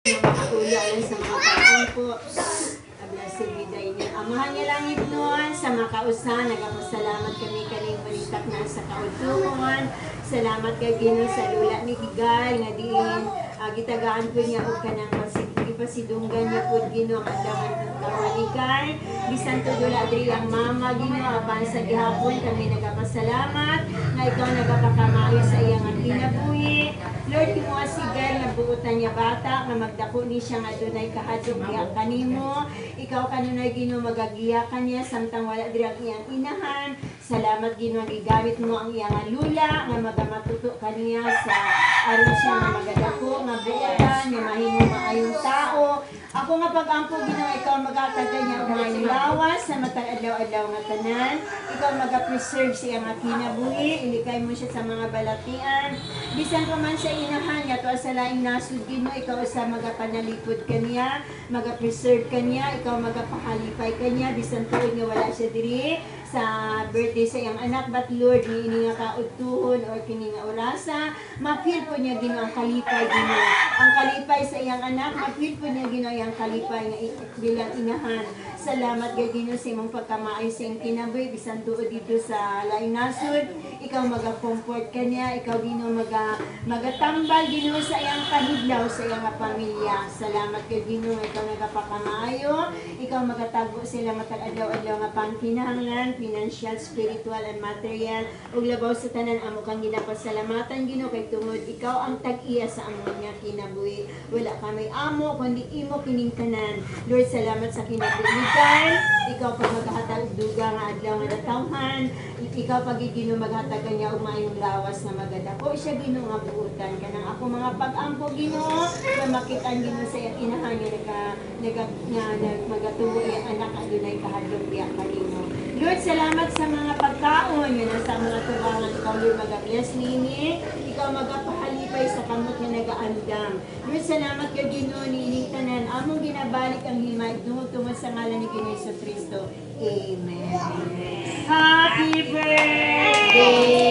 Makaulo alang sa mga pag-ampo. Abla sa biday niya. Amahan niya langit noon sa makausa. Nagapasalamat kami kaning balitak na sa kautuhan. Salamat kay Ginoo sa lula ni Gigal nga diin gitagaan po niya og kanang pasidunggan niya po Ginoo ang adlaw kawalikan. Bisan to dula diri ang mama Ginoo apan sa gihapon kami nagapasalamat nga ikaw nagapakamayo sa iyang kinabuhi. Lord, imo asigan nga buutan niya bata nga magdako ni siya nga dunay kahadlok diha kanimo. Ikaw kanunay Ginoo magagiyakan niya samtang wala diri ang iyang inahan. Salamat Ginoo gigamit mo ang iyang lula nga magamatuto kaniya sa aron siya nga magadako nga buutan nga mahimo maayong tao. Ako nga pag-ampo Ginoo ikaw magatagay niya og mga lawas sa matag adlaw-adlaw nga tanan. Ikaw maga-preserve siya nga kinabuhi, ilikay mo siya sa mga balatian. Bisan pa man sa inahan nga to sa laing nasud Ginoo ikaw sa magapanalipod kaniya, maga-preserve kaniya, ikaw magapahalipay kaniya bisan tuod nga wala siya diri sa birthday sa iyang anak, but Lord, niini nga kautuhon or kini nga orasa, mapil po niya Ginoo ang kalipay Ginoo. Ang kalipay sa iyang anak, mapil po niya Ginoo ang kalipay nga bilang inahan. Salamat kay Ginoo sa imong pagkamaayo sa iyang kinabuhi bisan tuod dito sa laing nasud. Ikaw maga-comfort kaniya, ikaw Ginoo magatambal Ginoo sa iyang kahidlaw sa iyang pamilya. Salamat kay Ginoo ikaw nagapakamaayo, ikaw magatago sila matag adlaw-adlaw nga pangkinahanglan, financial, spiritual, and material. Ug labaw sa tanan amo kang ginapasalamatan Ginoo kay tungod ikaw ang tag-iya sa amo nga kinabuhi. Wala ka may amo kundi imo kining tanan. Lord, salamat sa kinabuhian. Ikaw pag maghatag duga nga adlaw nga natawhan. Ikaw pag Ginoo maghatag kanya og maayong lawas nga magadako siya Ginoo nga buutan kanang ako mga pag-ampo Ginoo nga makit-an Ginoo sa iyang inahan nga magatubo iyang anak adunay kahadlok diha kanimo. Lord, salamat sa mga pagkaon nga nasa mga tubangan ikaw Lord mag-bless nini. Ikaw magapahalipay sa kamot nga nagaandam. Lord, salamat kay Ginoo niining tanan among ginabalik ang himay tungod sa ngalan ni Ginoo Kristo. Amen. Happy birthday